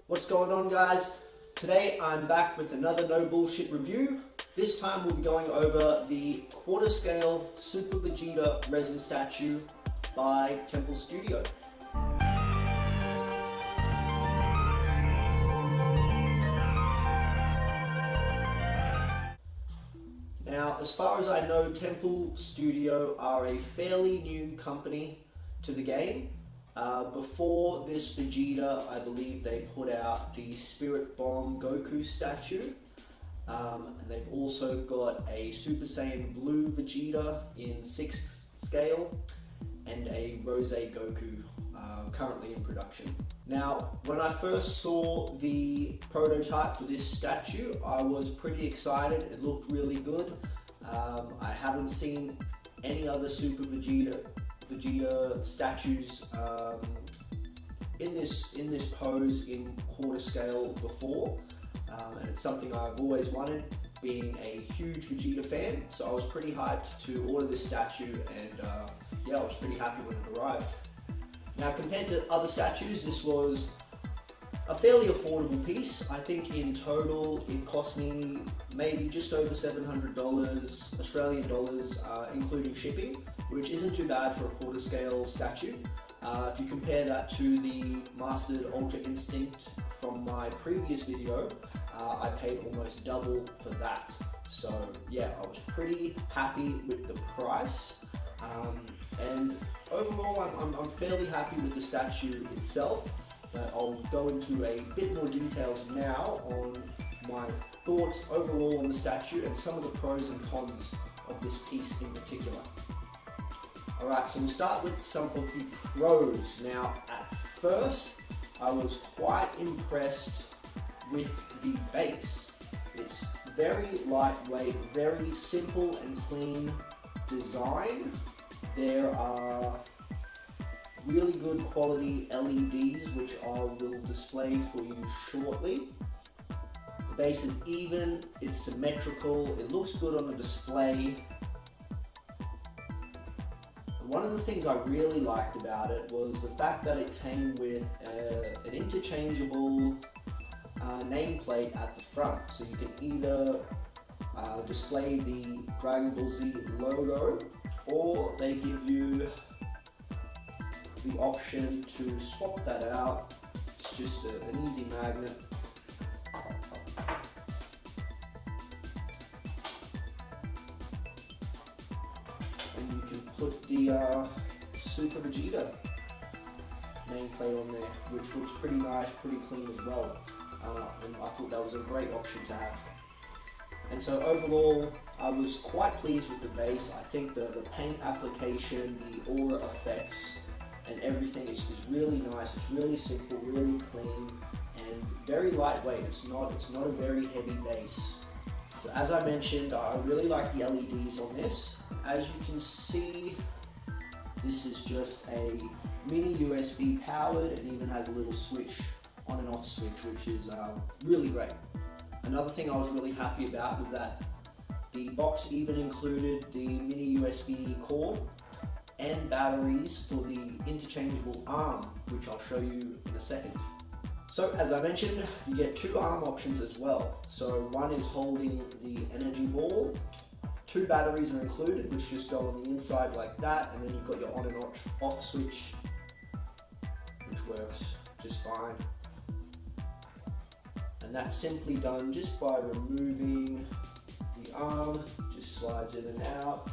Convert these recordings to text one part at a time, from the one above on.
What's going on, guys? Today I'm back with another no bullshit review. This time we'll be going over the quarter scale Super Vegeta resin statue by Temple Studio. Now, as far as I know, Temple Studio are a fairly new company to the game. Before this Vegeta, I believe they put out the Spirit Bomb Goku statue. And they've also got a Super Saiyan Blue Vegeta in 6th scale and a Rose Goku currently in production. Now, when I first saw the prototype for this statue, I was pretty excited. It looked really good. I haven't seen any other Super Vegeta statues in this pose in quarter scale before, and it's something I've always wanted, being a huge Vegeta fan. So I was pretty hyped to order this statue, and yeah, I was pretty happy when it arrived. Now, compared to other statues, this was a fairly affordable piece. I think in total it cost me maybe just over $700 Australian dollars, including shipping, which isn't too bad for a quarter scale statue. If you compare that to the Mastered Ultra Instinct from my previous video, I paid almost double for that. So yeah, I was pretty happy with the price. And overall, I'm fairly happy with the statue itself. I'll go into a bit more details now on my thoughts overall on the statue and some of the pros and cons of this piece in particular. Alright, so we'll start with some of the pros. Now, at first, I was quite impressed with the base. It's very lightweight, very simple and clean design. There are really good quality LEDs, which I will display for you shortly. The base is even, it's symmetrical, it looks good on the display. One of the things I really liked about it was the fact that it came with an interchangeable nameplate at the front. So you can either display the Dragon Ball Z logo, or they give you the option to swap that out. It's just an easy magnet. And you can put the Super Vegeta nameplate on there, which looks pretty nice, pretty clean as well. And I thought that was a great option to have. And so overall, I was quite pleased with the base. I think the paint application, the aura effects, and everything is really nice. It's really simple, really clean, and very lightweight. It's not a very heavy base. So as I mentioned, I really like the LEDs on this. As you can see, this is just a mini USB powered, and even has a little switch, on and off switch, which is really great. Another thing I was really happy about was that the box even included the mini USB cord and batteries for the interchangeable arm, which I'll show you in a second. So as I mentioned, you get two arm options as well. So one is holding the energy ball. Two batteries are included, which just go on the inside like that, and then you've got your on and off switch, which works just fine. And that's simply done just by removing the arm, just slides in and out.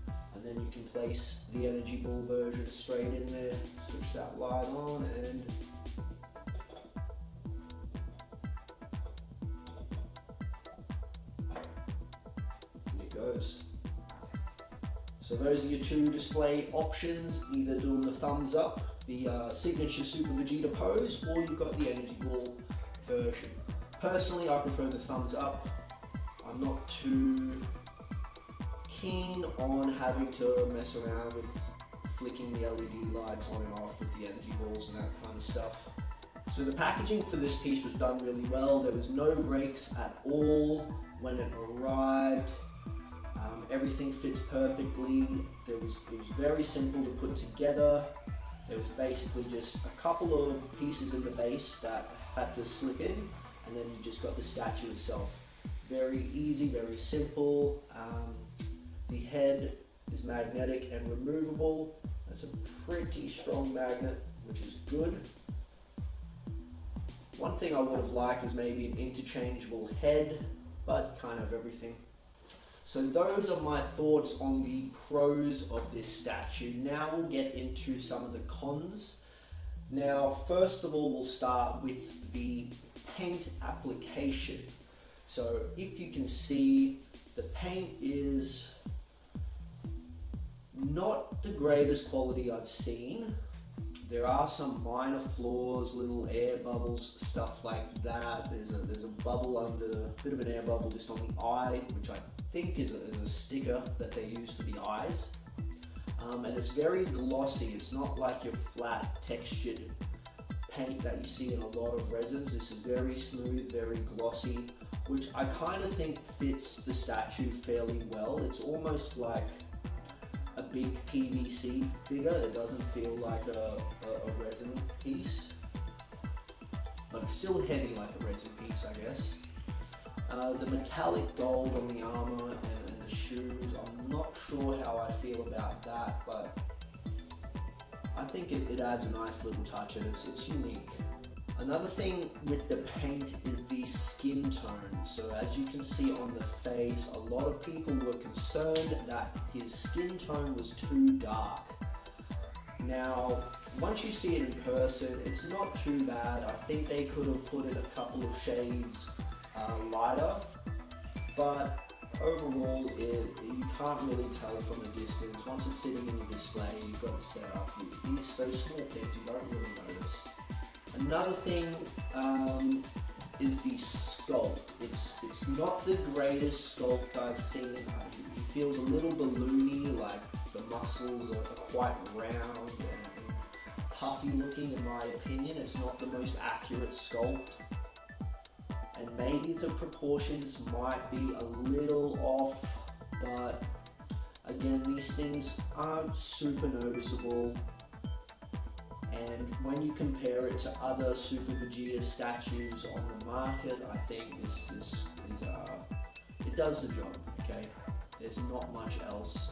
And then you can place the energy ball version straight in there, switch that light on, and here it goes. So those are your two display options, either doing the thumbs up, the signature Super Vegeta pose, or you've got the energy ball version. Personally, I prefer the thumbs up. I'm not too keen on having to mess around with flicking the LED lights on and off with the energy balls and that kind of stuff. So the packaging for this piece was done really well. There was no breaks at all when it arrived. Everything fits perfectly. It was very simple to put together. It was basically just a couple of pieces in the base that had to slip in, and then you just got the statue itself. Very easy, very simple. The head is magnetic and removable. That's a pretty strong magnet, which is good. One thing I would have liked was maybe an interchangeable head, but kind of everything. So those are my thoughts on the pros of this statue. Now we'll get into some of the cons. Now, first of all, we'll start with the paint application. So if you can see, the paint is not the greatest quality I've seen. There are some minor flaws, little air bubbles, stuff like that. There's a bubble under, a bit of an air bubble just on the eye, which I think is a sticker that they use for the eyes. And it's very glossy. It's not like your flat textured paint that you see in a lot of resins. This is very smooth, very glossy, which I kind of think fits the statue fairly well. It's almost like a big PVC figure. It doesn't feel like a resin piece, but it's still heavy like a resin piece, I guess. The metallic gold on the armor and the shoes, I'm not sure how I feel about that, but I think it adds a nice little touch and it's unique. Another thing with the paint is the skin tone. So as you can see on the face, a lot of people were concerned that his skin tone was too dark. Now, once you see it in person, it's not too bad. I think they could have put it a couple of shades lighter, but overall, you can't really tell from a distance. Once it's sitting in your display, you've got it set up. Those small things you don't really notice. Another thing is the sculpt. It's not the greatest sculpt I've seen. It feels a little balloony, like the muscles are quite round and puffy looking in my opinion. It's not the most accurate sculpt. And maybe the proportions might be a little off, but again, these things aren't super noticeable. And when you compare it to other Super Vegeta statues on the market, I think this it does the job. Okay, there's not much else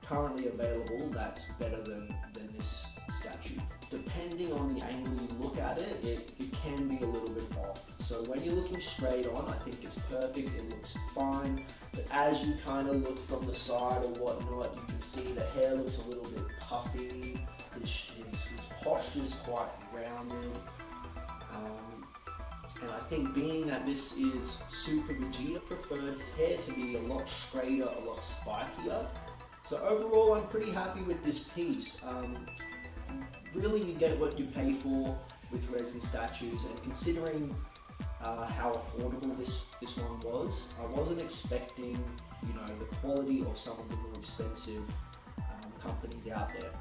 currently available that's better than this statue. Depending on the angle you look at it, it can be a little bit off. So when you're looking straight on, I think it's perfect, it looks fine. But as you kind of look from the side or whatnot, you can see the hair looks a little bit puffy, his posture's quite rounded. And I think being that this is Super Vegeta, preferred his hair to be a lot straighter, a lot spikier. So overall, I'm pretty happy with this piece. Really, you get what you pay for with resin statues, and considering how affordable this one was, I wasn't expecting, the quality of some of the more expensive companies out there.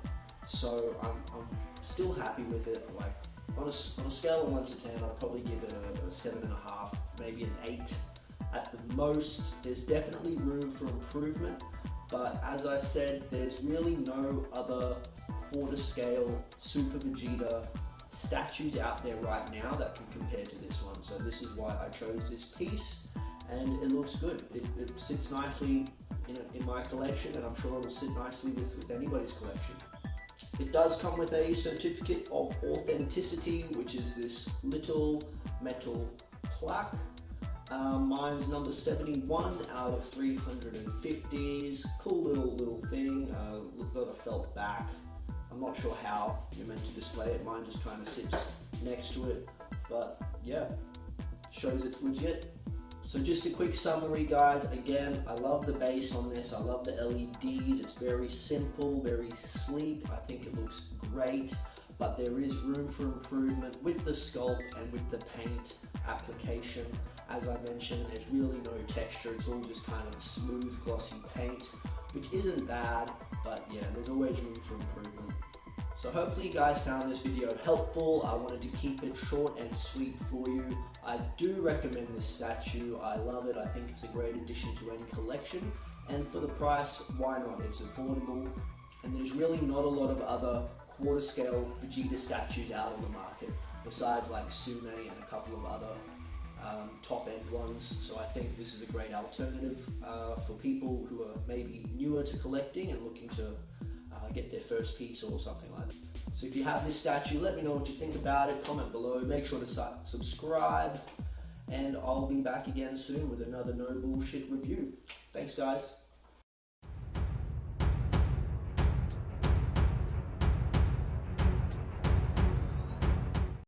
So I'm still happy with it. Like on a scale of 1 to 10, I'd probably give it a 7.5, maybe an 8 at the most. There's definitely room for improvement, but as I said, there's really no other quarter scale Super Vegeta statues out there right now that can compare to this one. So this is why I chose this piece, and it looks good. It sits nicely in my collection, and I'm sure it will sit nicely with anybody's collection. It does come with a certificate of authenticity, which is this little metal plaque. Mine's number 71 out of 350s. Cool little thing. Got a felt back. I'm not sure how you're meant to display it. Mine just kind of sits next to it. But yeah, shows it's legit. So just a quick summary, guys. Again, I love the base on this. I love the LEDs. It's very simple, very sleek. I think it looks great, but there is room for improvement with the sculpt and with the paint application. As I mentioned, there's really no texture. It's all just kind of smooth, glossy paint, which isn't bad, but yeah, there's always room for improvement. So hopefully you guys found this video helpful. I wanted to keep it short and sweet for you. I do recommend this statue. I love it. I think it's a great addition to any collection. And for the price, why not? It's affordable. And there's really not a lot of other quarter scale Vegeta statues out on the market, besides like Sume and a couple of other top end ones. So I think this is a great alternative for people who are maybe newer to collecting and looking to get their first piece or something like that. So if you have this statue, let me know what you think about it, comment below, make sure to subscribe, and I'll be back again soon with another no bullshit review. Thanks guys.